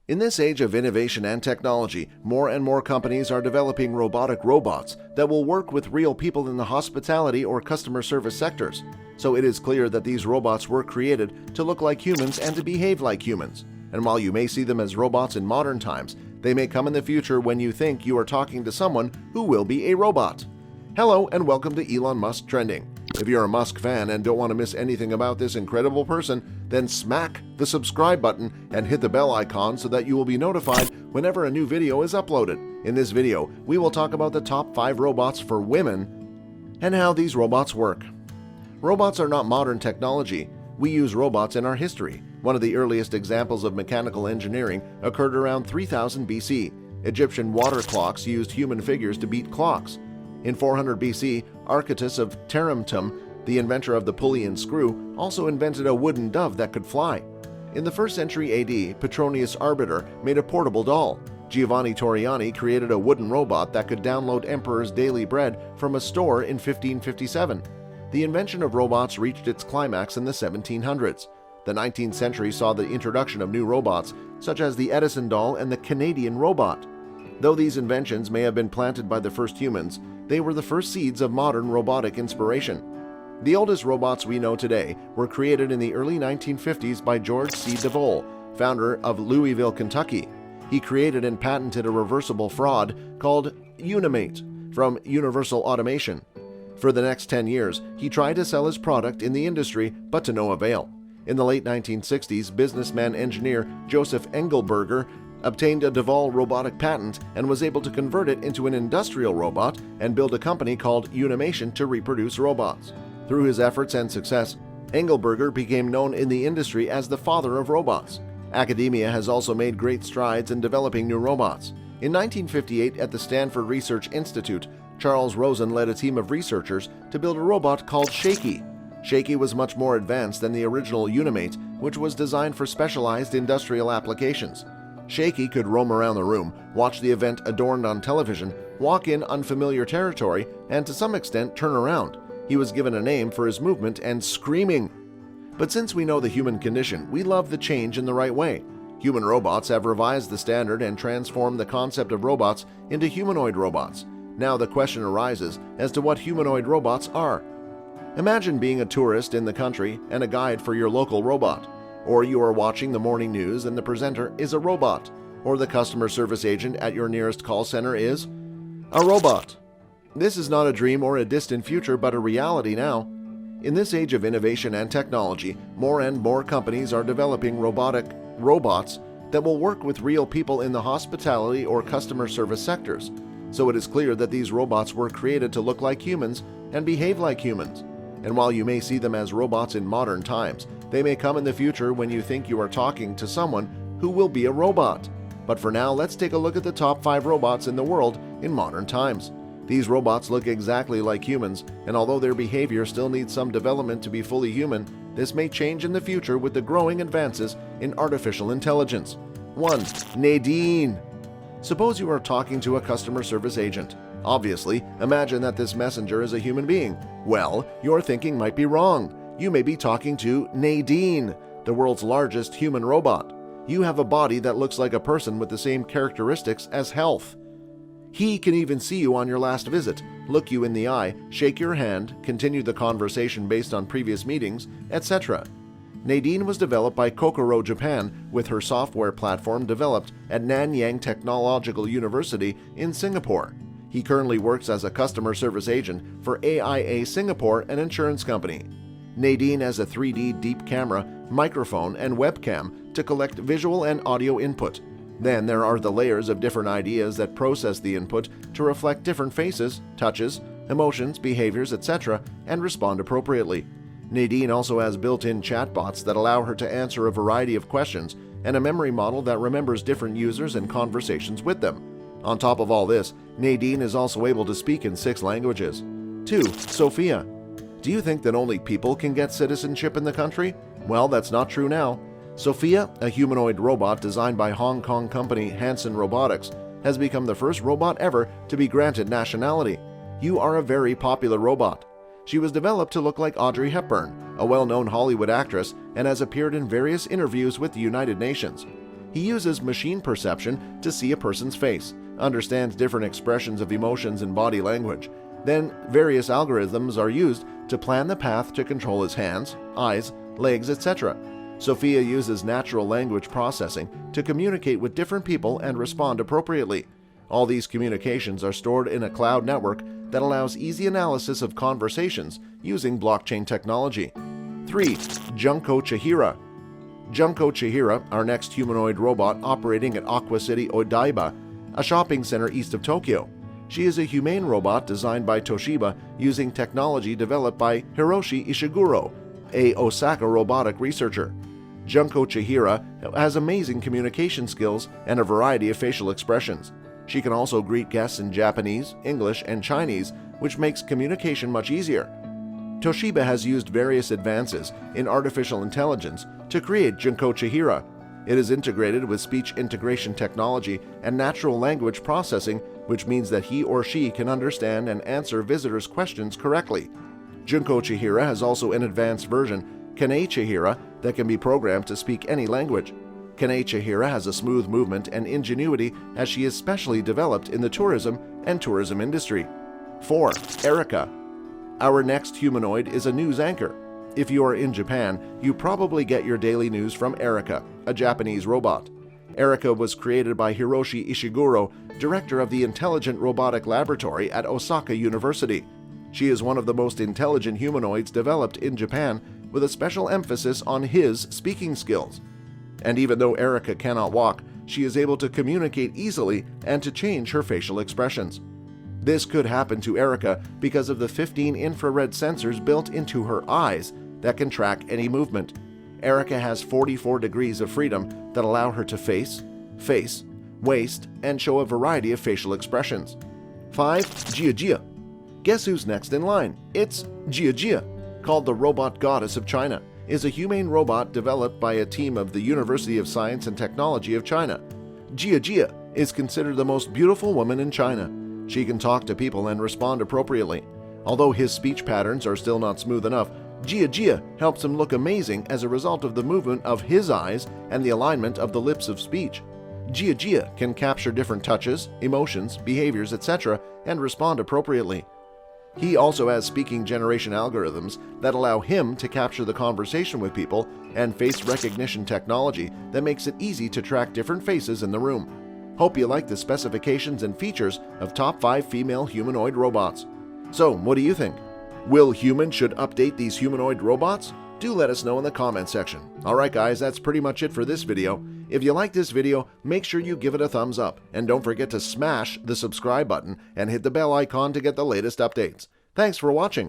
In this age of innovation and technology, more and more companies are developing robotic robots that will work with real people in the hospitality or customer service sectors. So it is clear that these robots were created to look like humans and to behave like humans. And while you may see them as robots in modern times, they may come in the future when you think you are talking to someone who will be a robot. Hello and welcome to Elon Musk Trending. If you're a Musk fan and don't want to miss anything about this incredible person, then smack the subscribe button and hit the bell icon so that you will be notified whenever a new video is uploaded. In this video, we will talk about the top 5 robots for women and how these robots work. Robots are not modern technology. We use robots in our history. One of the earliest examples of mechanical engineering occurred around 3000 BC. Egyptian water clocks used human figures to beat clocks. In 400 BC, Archytas of Tarentum, the inventor of the pulley and screw, also invented a wooden dove that could fly. In the 1st century AD, Petronius Arbiter made a portable doll. Giovanni Torriani created a wooden robot that could download emperor's daily bread from a store in 1557. The invention of robots reached its climax in the 1700s. The 19th century saw the introduction of new robots, such as the Edison doll and the Canadian robot. Though these inventions may have been planted by the first humans, they were the first seeds of modern robotic inspiration. The oldest robots we know today were created in the early 1950s by George C. DeVole, founder of Louisville, Kentucky. He created and patented a reversible fraud called Unimate from Universal Automation. For the next 10 years, he tried to sell his product in the industry, but to no avail. In the late 1960s, businessman-engineer Joseph Engelberger obtained a DeVole robotic patent and was able to convert it into an industrial robot and build a company called Unimation to reproduce robots. Through his efforts and success, Engelberger became known in the industry as the father of robots. Academia has also made great strides in developing new robots. In 1958, at the Stanford Research Institute, Charles Rosen led a team of researchers to build a robot called Shaky. Shaky was much more advanced than the original Unimate, which was designed for specialized industrial applications. Shaky could roam around the room, watch the event adorned on television, walk in unfamiliar territory, and to some extent turn around. He was given a name for his movement and screaming. But since we know the human condition, we love the change in the right way. Human robots have revised the standard and transformed the concept of robots into humanoid robots. Now the question arises as to what humanoid robots are. Imagine being a tourist in the country and a guide for your local robot. Or you are watching the morning news and the presenter is a robot. Or the customer service agent at your nearest call center is a robot. This is not a dream or a distant future, but a reality now. In this age of innovation and technology, more and more companies are developing robotic robots that will work with real people in the hospitality or customer service sectors. So it is clear that these robots were created to look like humans and behave like humans. And while you may see them as robots in modern times, they may come in the future when you think you are talking to someone who will be a robot. But for now, let's take a look at the top 5 robots in the world in modern times. These robots look exactly like humans, and although their behavior still needs some development to be fully human, this may change in the future with the growing advances in artificial intelligence. 1. Nadine. Suppose you are talking to a customer service agent. Obviously, imagine that this messenger is a human being. Well, your thinking might be wrong. You may be talking to Nadine, the world's largest human robot. You have a body that looks like a person with the same characteristics as health. He can even see you on your last visit, look you in the eye, shake your hand, continue the conversation based on previous meetings, etc. Nadine was developed by Kokoro Japan with her software platform developed at Nanyang Technological University in Singapore. He currently works as a customer service agent for AIA Singapore, an insurance company. Nadine has a 3D deep camera, microphone, and webcam to collect visual and audio input. Then there are the layers of different ideas that process the input to reflect different faces, touches, emotions, behaviors, etc., and respond appropriately. Nadine also has built-in chatbots that allow her to answer a variety of questions and a memory model that remembers different users and conversations with them. On top of all this, Nadine is also able to speak in 6 languages. 2. Sophia. Do you think that only people can get citizenship in the country? Well, that's not true now. Sophia, a humanoid robot designed by Hong Kong company Hanson Robotics, has become the first robot ever to be granted nationality. You are a very popular robot. She was developed to look like Audrey Hepburn, a well-known Hollywood actress, and has appeared in various interviews with the United Nations. He uses machine perception to see a person's face, understands different expressions of emotions and body language. Then, various algorithms are used to plan the path to control his hands, eyes, legs, etc. Sophia uses natural language processing to communicate with different people and respond appropriately. All these communications are stored in a cloud network that allows easy analysis of conversations using blockchain technology. 3. Junko Chihira. Junko Chihira, our next humanoid robot operating at Aqua City Odaiba, a shopping center east of Tokyo. She is a humane robot designed by Toshiba using technology developed by Hiroshi Ishiguro, a Osaka robotic researcher. Junko Chihira has amazing communication skills and a variety of facial expressions. She can also greet guests in Japanese, English, and Chinese, which makes communication much easier. Toshiba has used various advances in artificial intelligence to create Junko Chihira. It is integrated with speech integration technology and natural language processing, which means that he or she can understand and answer visitors' questions correctly. Junko Chihira has also an advanced version, Kanei Chihira, that can be programmed to speak any language. Kanei Chihira has a smooth movement and ingenuity as she is specially developed in the tourism and tourism industry. 4. Erica. Our next humanoid is a news anchor. If you are in Japan, you probably get your daily news from Erica, a Japanese robot. Erica was created by Hiroshi Ishiguro, director of the Intelligent Robotic Laboratory at Osaka University. She is one of the most intelligent humanoids developed in Japan, with a special emphasis on his speaking skills. And even though Erica cannot walk, she is able to communicate easily and to change her facial expressions. This could happen to Erica because of the 15 infrared sensors built into her eyes that can track any movement. Erica has 44 degrees of freedom that allow her to face, waist, and show a variety of facial expressions. 5. Jia. Guess who's next in line? It's Jia, called the robot goddess of China, is a humane robot developed by a team of the University of Science and Technology of China. Jia is considered the most beautiful woman in China. She can talk to people and respond appropriately. Although his speech patterns are still not smooth enough, Jia helps him look amazing as a result of the movement of his eyes and the alignment of the lips of speech. Jia can capture different touches, emotions, behaviors, etc. and respond appropriately. He also has speaking generation algorithms that allow him to capture the conversation with people and face recognition technology that makes it easy to track different faces in the room. Hope you like the specifications and features of top 5 female humanoid robots. So, what do you think? Will humans should update these humanoid robots? Do let us know in the comment section. Alright guys, that's pretty much it for this video. If you like this video, make sure you give it a thumbs up, and don't forget to smash the subscribe button and hit the bell icon to get the latest updates. Thanks for watching.